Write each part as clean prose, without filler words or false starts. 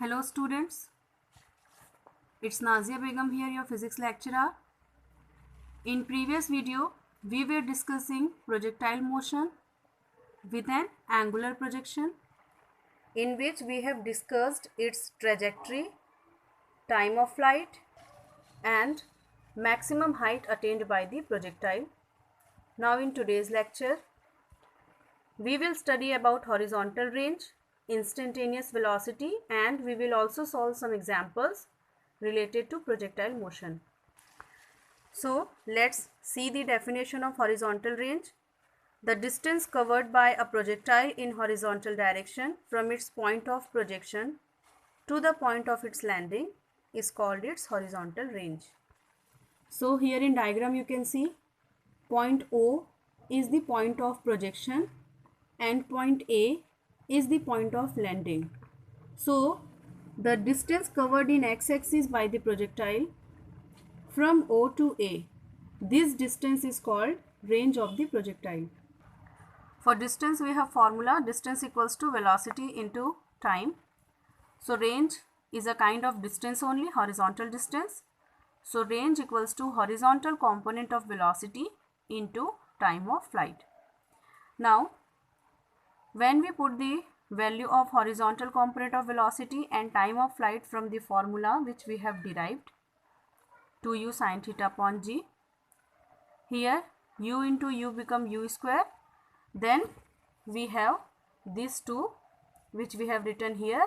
Hello students, it's Nazia Begum here, your physics lecturer. In previous video, we were discussing projectile motion with an angular projection, in which we have discussed its trajectory, time of flight and maximum height attained by the projectile. Now in today's lecture, we will study about horizontal range, instantaneous velocity, and we will also solve some examples related to projectile motion. So let's see the definition of horizontal range. The distance covered by a projectile in horizontal direction from its point of projection to the point of its landing is called its horizontal range. So here in diagram you can see point O is the point of projection and point A is the point of landing. So the distance covered in x-axis by the projectile from O to A, this distance is called range of the projectile. For distance we have formula distance equals to velocity into time. So range is a kind of distance only, horizontal distance. So range equals to horizontal component of velocity into time of flight. Now when we put the value of horizontal component of velocity and time of flight from the formula which we have derived, 2u sin theta upon g, here u into u become u square, then we have these two which we have written here,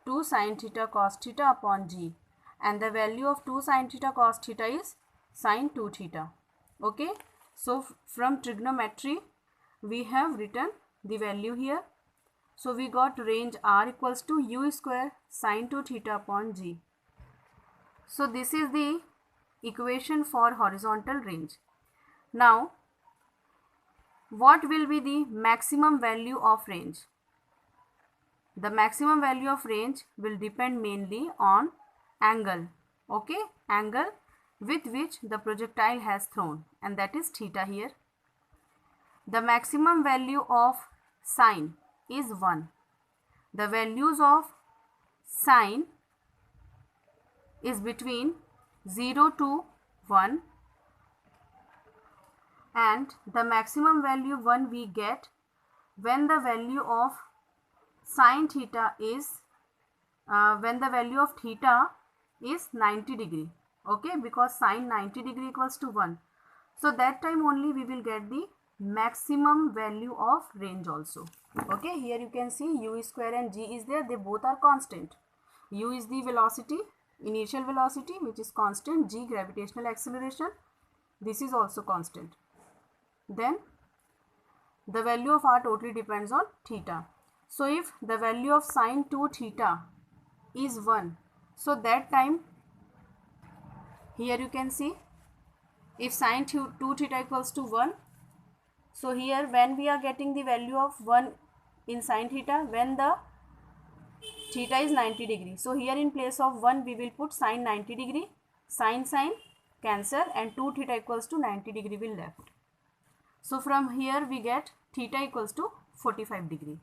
2 sin theta cos theta upon g, and the value of 2 sin theta cos theta is sin 2 theta. Okay, so from trigonometry we have written the value here. So we got range r equals to u square sin 2 theta upon g. So this is the equation for horizontal range. Now what will be the maximum value of range? The maximum value of range will depend mainly on angle, okay, angle with which the projectile has thrown, and that is theta here. The maximum value of sine is 1. The values of sine is between 0 to 1, and the maximum value 1 we get when the value of sin theta is when the value of theta is 90 degree, okay, because sin 90 degree equals to 1. So that time only we will get the maximum value of range also. Okay, here you can see u square and g is there, they both are constant. U is the velocity, initial velocity, which is constant, g gravitational acceleration, this is also constant. Then the value of r totally depends on theta. So if the value of sin 2 theta is 1, so that time here you can see if sin 2 theta equals to 1, so here when we are getting the value of 1 in sin theta, when the theta is 90 degree, so here in place of 1 we will put sin 90 degree, sin cancel, and 2 theta equals to 90 degree will left. So from here we get theta equals to 45 degree.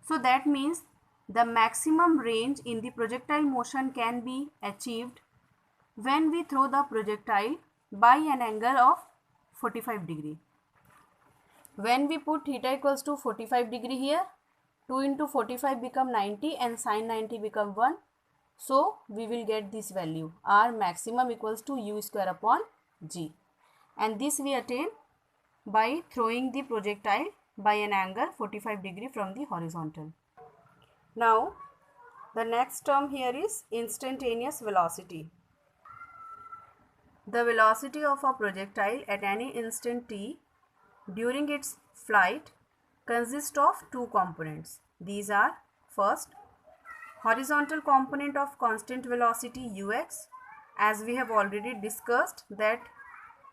So that means the maximum range in the projectile motion can be achieved when we throw the projectile by an angle of 45 degree. When we put theta equals to 45 degree here, 2 into 45 become 90 and sin 90 become 1. So we will get this value, r maximum equals to u square upon g, and this we attain by throwing the projectile by an angle 45 degree from the horizontal. Now the next term here is instantaneous velocity. The velocity of a projectile at any instant t during its flight consists of two components. These are, first, horizontal component of constant velocity ux, as we have already discussed that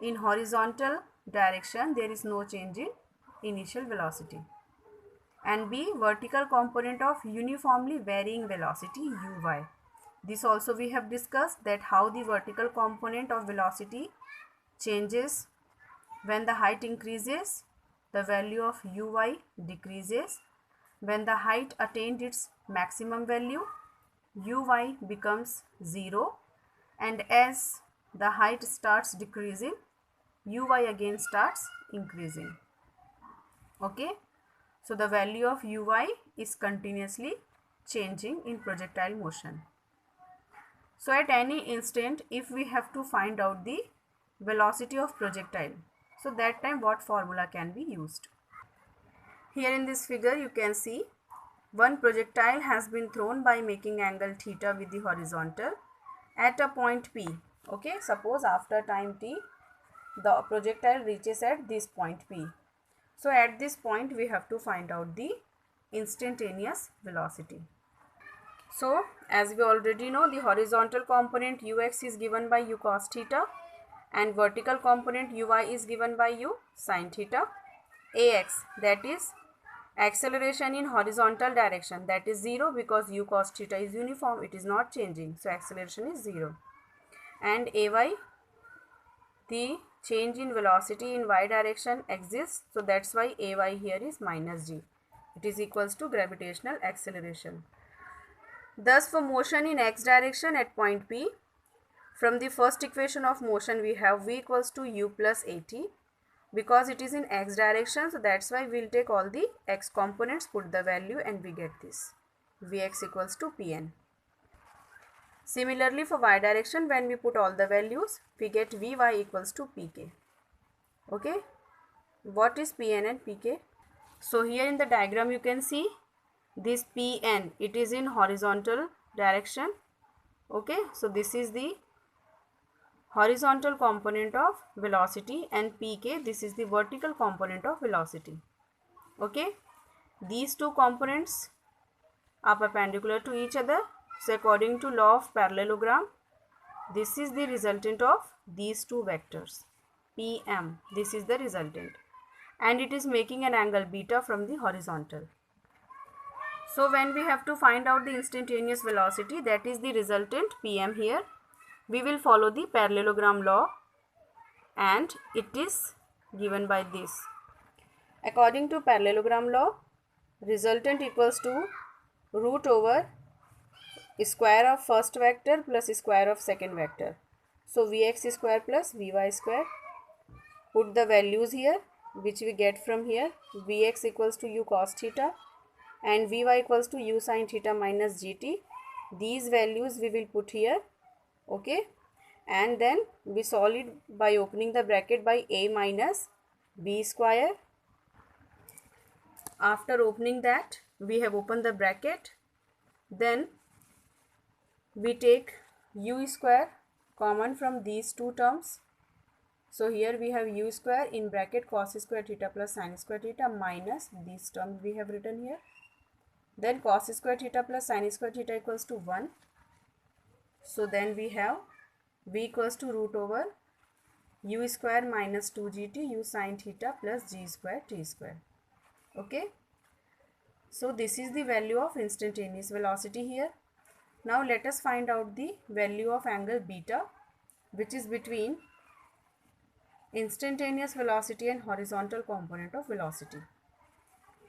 in horizontal direction there is no change in initial velocity, and b, vertical component of uniformly varying velocity uy. This also we have discussed that how the vertical component of velocity changes when the height increases, the value of uy decreases. When the height attained its maximum value, uy becomes 0, and as the height starts decreasing, uy again starts increasing. Okay, so the value of uy is continuously changing in projectile motion. So at any instant, if we have to find out the velocity of projectile, so that time what formula can be used? Here in this figure you can see one projectile has been thrown by making angle theta with the horizontal at a point P. Okay, suppose after time t the projectile reaches at this point P. So at this point we have to find out the instantaneous velocity. So as we already know, the horizontal component ux is given by u cos theta and vertical component uy is given by u sin theta. Ax, that is acceleration in horizontal direction, that is 0 because u cos theta is uniform, it is not changing, so acceleration is 0. And ay, the change in velocity in y direction exists, so that's why ay here is minus g. It is equals to gravitational acceleration. Thus for motion in x direction at point P, from the first equation of motion we have v equals to u plus at. Because it is in x direction, so that's why we'll take all the x components, put the value, and we get this vx equals to pn. Similarly for y direction, when we put all the values, we get vy equals to pk. Okay, what is pn and pk? So here in the diagram you can see this pn, it is in horizontal direction. Okay, so this is the horizontal component of velocity, and pk, this is the vertical component of velocity. Okay, these two components are perpendicular to each other, so according to law of parallelogram, this is the resultant of these two vectors pm, this is the resultant, and it is making an angle beta from the horizontal. So when we have to find out the instantaneous velocity, that is the resultant pm here, we will follow the parallelogram law, and it is given by this. According to parallelogram law, resultant equals to root over square of first vector plus square of second vector. So vx square plus vy square. Put the values here which we get from here. Vx equals to u cos theta and vy equals to u sin theta minus gt. These values we will put here. Okay, and then we solve it by opening the bracket by a minus b square. After opening that, we have opened the bracket, then we take u square common from these two terms. So here we have u square in bracket cos square theta plus sin square theta minus this term we have written here. Then cos square theta plus sin square theta equals to 1. So then we have v equals to root over u square minus 2gt u sin theta plus g square t square. Okay. So this is the value of instantaneous velocity here. Now let us find out the value of angle beta, which is between instantaneous velocity and horizontal component of velocity.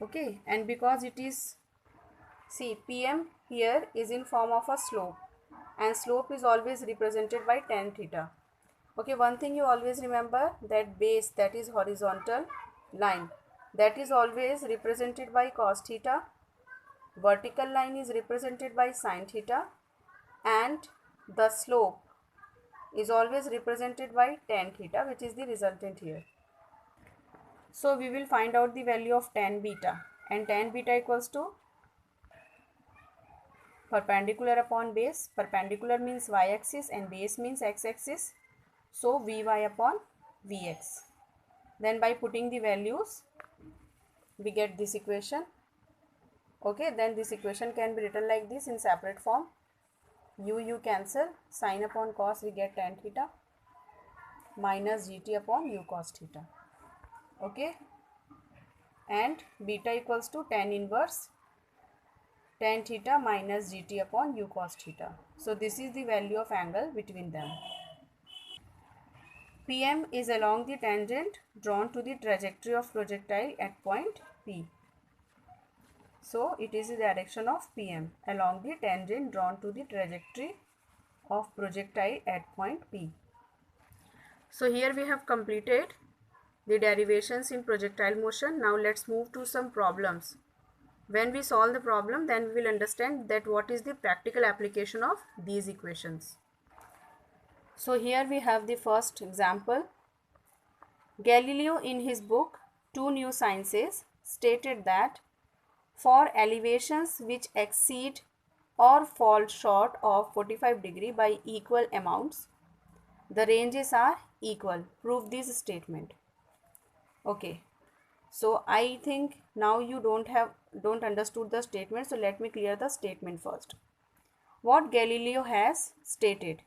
Okay, and because it is, see, pm here is in form of a slope, and slope is always represented by tan theta. Okay, one thing you always remember, that base, that is horizontal line, that is always represented by cos theta, vertical line is represented by sin theta, and the slope is always represented by tan theta, which is the resultant here. So we will find out the value of tan beta, and tan beta equals to perpendicular upon base. Perpendicular means y-axis and base means x-axis. So vy upon vx. Then by putting the values, we get this equation. Okay, then this equation can be written like this in separate form. U cancel, sin upon cos we get tan theta minus gt upon u cos theta. Okay, and beta equals to tan inverse tan theta minus gt upon u cos theta. So this is the value of angle between them. Pm is along the tangent drawn to the trajectory of projectile at point P. So it is the direction of PM along the tangent drawn to the trajectory of projectile at point P. So here we have completed the derivations in projectile motion. Now let's move to some problems. When we solve the problem, then we will understand that what is the practical application of these equations. So here we have the first example. Galileo in his book Two New Sciences stated that for elevations which exceed or fall short of 45 degree by equal amounts, the ranges are equal. Prove this statement. Okay. So I think now you don't understood the statement. So let me clear the statement first. What Galileo has stated: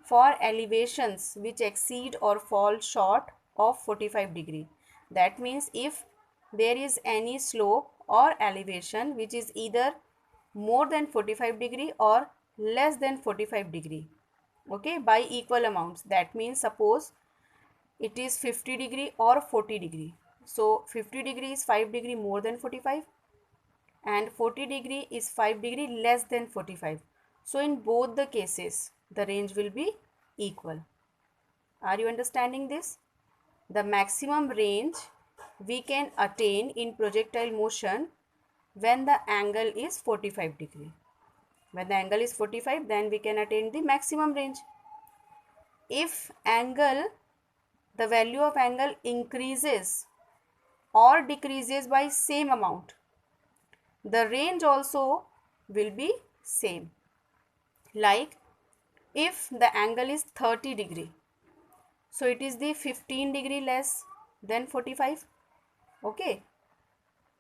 for elevations which exceed or fall short of 45 degree. That means if there is any slope or elevation which is either more than 45 degree or less than 45 degree, okay, by equal amounts. That means suppose it is 50 degree or 40 degree. So 50 degree is 5 degree more than 45 and 40 degree is 5 degree less than 45. So in both the cases the range will be equal. Are you understanding this? The maximum range we can attain in projectile motion when the angle is 45 degree. When the angle is 45, then we can attain the maximum range. If the value of angle increases or decreases by same amount, the range also will be same. Like if the angle is 30 degree, so it is the 15 degree less than 45. Okay.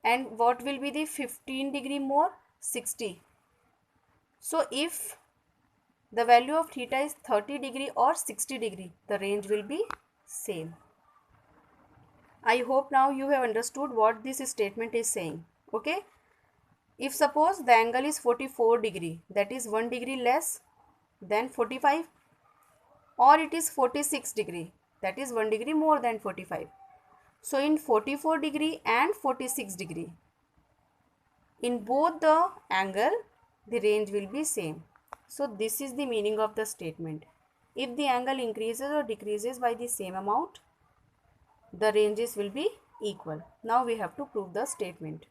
And what will be the 15 degree more? 60. So if the value of theta is 30 degree or 60 degree, the range will be same. I hope now you have understood what this statement is saying. Okay. If suppose the angle is 44 degree, that is 1 degree less than 45, or it is 46 degree, that is 1 degree more than 45. So in 44 degree and 46 degree, in both the angle, the range will be same. So this is the meaning of the statement. If the angle increases or decreases by the same amount, the ranges will be equal. Now we have to prove the statement.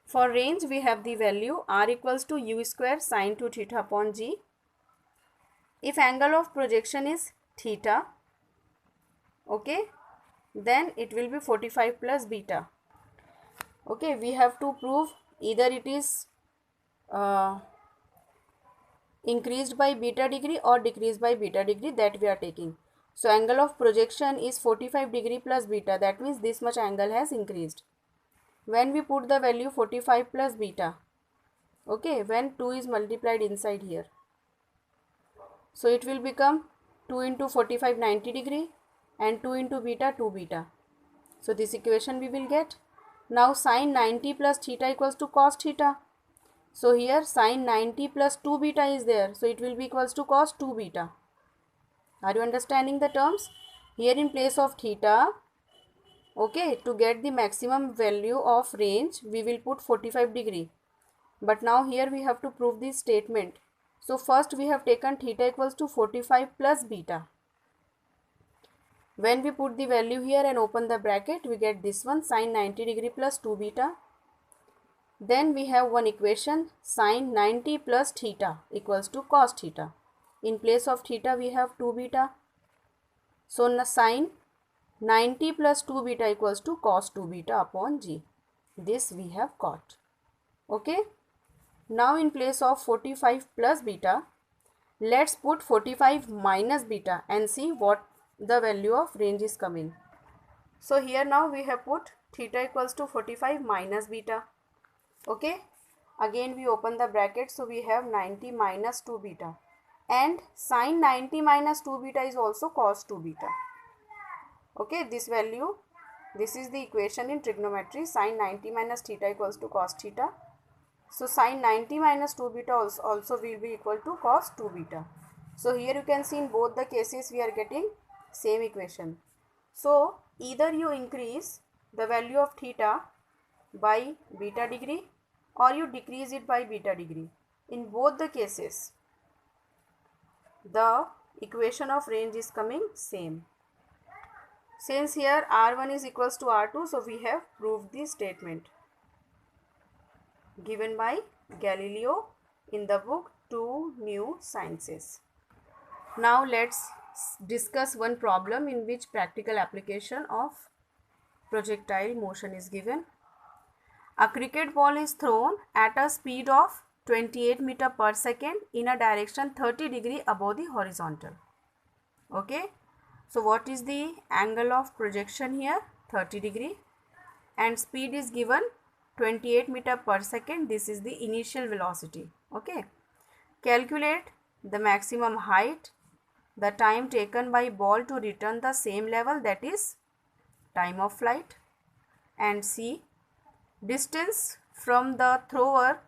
For range, we have the value r equals to u square sine 2 theta upon g. If angle of projection is theta, okay, then it will be 45 plus beta. Okay, we have to prove either it is increased by beta degree or decreased by beta degree, that we are taking. So angle of projection is 45 degree plus beta, that means this much angle has increased. When we put the value 45 plus beta, okay, when 2 is multiplied inside here, so it will become 2 into 45 90 degree and 2 into beta 2 beta. So this equation we will get. Now sine 90 plus theta equals to cos theta. So here sine 90 plus 2 beta is there. So it will be equals to cos 2 beta. Are you understanding the terms? Here in place of theta, okay, to get the maximum value of range, we will put 45 degree. But now here we have to prove this statement. So first we have taken theta equals to 45 plus beta. When we put the value here and open the bracket, we get this one, sine 90 degree plus 2 beta. Then we have one equation, sine 90 plus theta equals to cos theta. In place of theta we have 2 beta. So sine 90 plus 2 beta equals to cos 2 beta upon g. This we have got. Okay. Now in place of 45 plus beta, let's put 45 minus beta and see what the value of range is coming. So here now we have put theta equals to 45 minus beta. Okay. Again we open the bracket, so we have 90 minus 2 beta. And sine 90 minus 2 beta is also cos 2 beta. Okay, this value, this is the equation in trigonometry, sine 90 minus theta equals to cos theta. So sine 90 minus 2 beta also will be equal to cos 2 beta. So here you can see in both the cases we are getting same equation. So either you increase the value of theta by beta degree or you decrease it by beta degree. In both the cases, the equation of range is coming same. Since here R1 is equals to R2, so we have proved the statement given by Galileo in the book Two New Sciences. Now let's discuss one problem in which practical application of projectile motion is given. A cricket ball is thrown at a speed of 28 meter per second in a direction 30 degree above the horizontal. Okay. So what is the angle of projection here? 30 degree. And speed is given 28 meter per second. This is the initial velocity. Okay. Calculate the maximum height, the time taken by ball to return the same level, that is time of flight, and C, distance from the thrower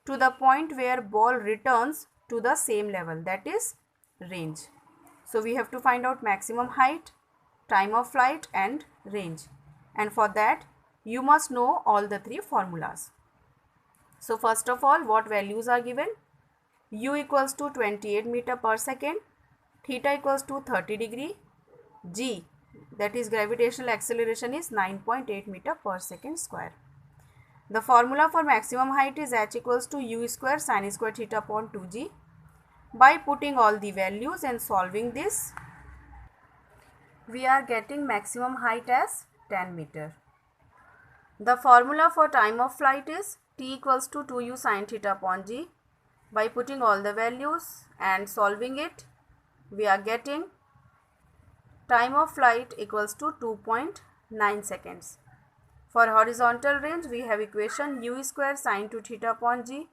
to the point where ball returns to the same level, that is range. So we have to find out maximum height, time of flight and range, and for that you must know all the three formulas. So first of all, what values are given? U equals to 28 meter per second, theta equals to 30 degree, G, that is gravitational acceleration, is 9.8 meter per second square. The formula for maximum height is h equals to u square sin square theta upon 2g. By putting all the values and solving this, we are getting maximum height as 10 meter. The formula for time of flight is t equals to 2u sin theta upon g. By putting all the values and solving it, we are getting time of flight equals to 2.9 seconds. For horizontal range, we have equation u square sin 2 theta upon g.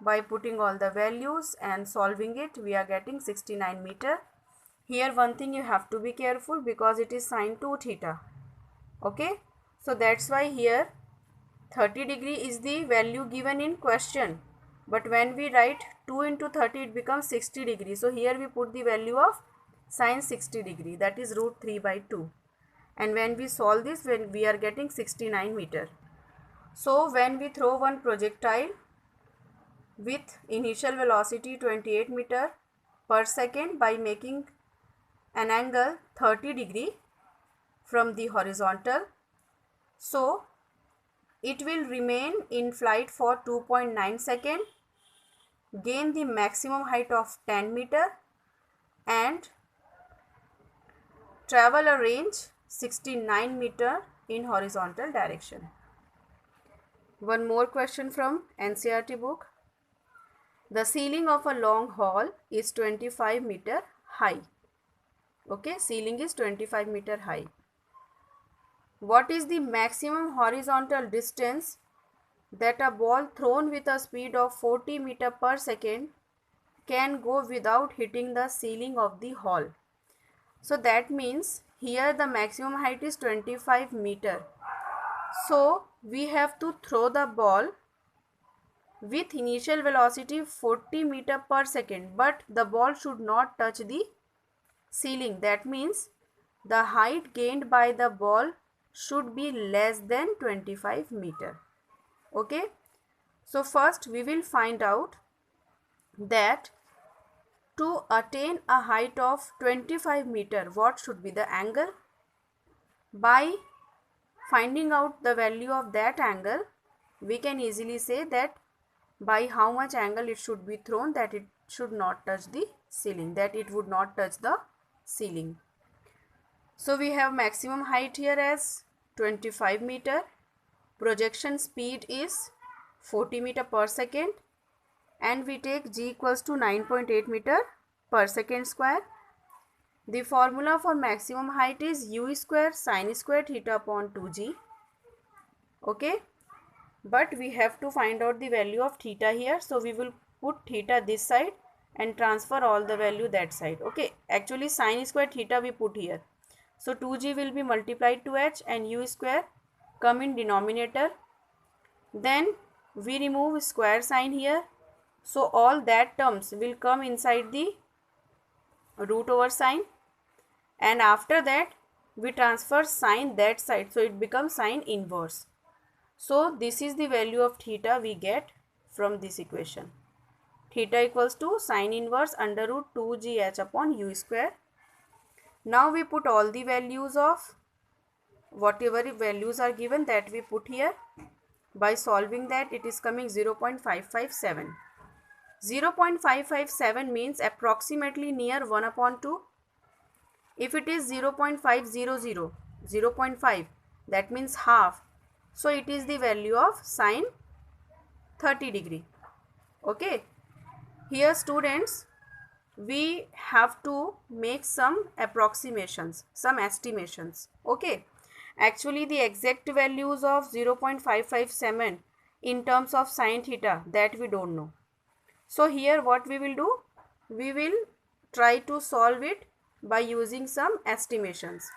By putting all the values and solving it, we are getting 69 meter. Here one thing you have to be careful, because it is sin 2 theta. Okay. So that's why here 30 degree is the value given in question. But when we write 2 into 30, it becomes 60 degree. So here we put the value of sin 60 degree, that is root 3 by 2. And when we solve this, when we are getting 69 meter. So when we throw one projectile with initial velocity 28 meter per second by making an angle 30 degree from the horizontal, so it will remain in flight for 2.9 seconds, gain the maximum height of 10 meter and travel a range 69 meter in horizontal direction. One more question from NCERT book. The ceiling of a long hall is 25 meter high. Okay, ceiling is 25 meter high. What is the maximum horizontal distance that a ball thrown with a speed of 40 meter per second can go without hitting the ceiling of the hall? So that means here the maximum height is 25 meter. So we have to throw the ball with initial velocity 40 meter per second, but the ball should not touch the ceiling. That means the height gained by the ball should be less than 25 meter. Okay. So first we will find out that to attain a height of 25 meter, what should be the angle? By finding out the value of that angle, we can easily say that by how much angle it should be thrown, that it should not touch the ceiling, that it would not touch the ceiling. So we have maximum height here as 25 meter, projection speed is 40 meter per second, and we take g equals to 9.8 meter per second square. The formula for maximum height is u square sin square theta upon 2g. Okay. But we have to find out the value of theta here. So we will put theta this side and transfer all the value that side. Okay. Actually sin square theta we put here. So 2g will be multiplied to h and u square come in denominator. Then we remove square sign here. So all that terms will come inside the root over sign. And after that we transfer sign that side. So it becomes sign inverse. So this is the value of theta we get from this equation. Theta equals to sine inverse under root 2gh upon u square. Now we put all the values of whatever values are given, that we put here. By solving that, it is coming 0.557. 0.557 means approximately near 1 upon 2. If it is 0.500, 0.5, that means half. So it is the value of sine 30 degree. Okay. Here students, we have to make some approximations, some estimations. Okay. Actually the exact values of 0.557 in terms of sine theta, that we don't know. So here what we will do, we will try to solve it by using some estimations.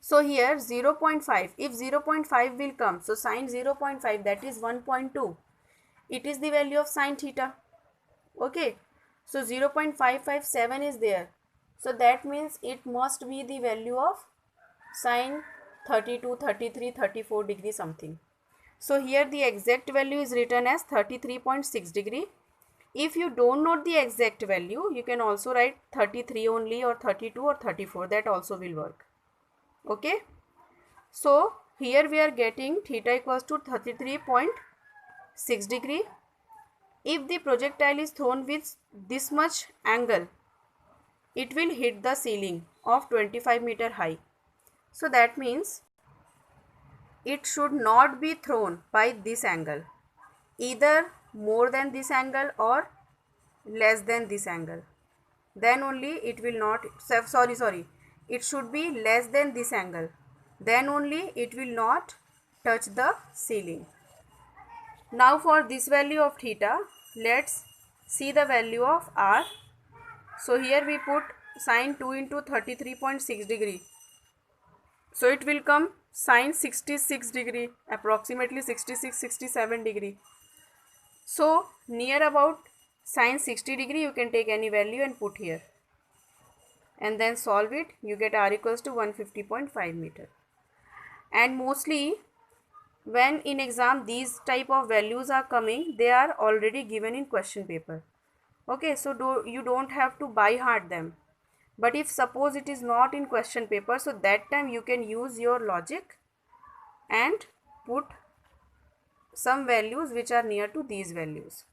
So here 0.5, if 0.5 will come, so sine 0.5, that is 1.2. It is the value of sine theta. Okay. So 0.557 is there. So that means it must be the value of sine 32, 33, 34 degree something. So here the exact value is written as 33.6 degree. If you don't know the exact value, you can also write 33 only, or 32 or 34, that also will work. Okay. So here we are getting theta equals to 33.6 degree. If the projectile is thrown with this much angle, it will hit the ceiling of 25 meter high. So that means it should not be thrown by this angle, either more than this angle or less than this angle. Then only it will not, it should be less than this angle. Then only it will not touch the ceiling. Now for this value of theta, let's see the value of r. So here we put sine 2 into 33.6 degree. So it will come sine 66 degree, approximately 66-67 degree. So near about sine 60 degree, you can take any value and put here. And then solve it, you get r equals to 150.5 meter. And mostly when in exam these type of values are coming, they are already given in question paper. Okay, so you don't have to by heart them. But if suppose it is not in question paper, so that time you can use your logic and put some values which are near to these values.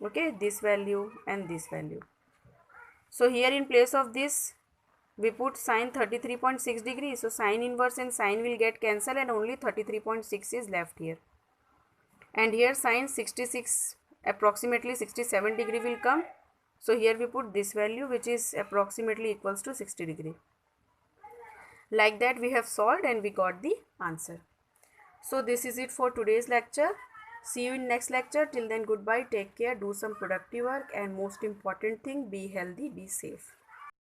Okay, this value and this value. So here in place of this, we put sine 33.6 degree. So sine inverse and sine will get cancelled and only 33.6 is left here. And here sine 66, approximately 67 degree will come. So here we put this value, which is approximately equals to 60 degree. Like that we have solved and we got the answer. So this is it for today's lecture. See you in next lecture. Till then, goodbye, take care, do some productive work, and most important thing, be healthy, be safe.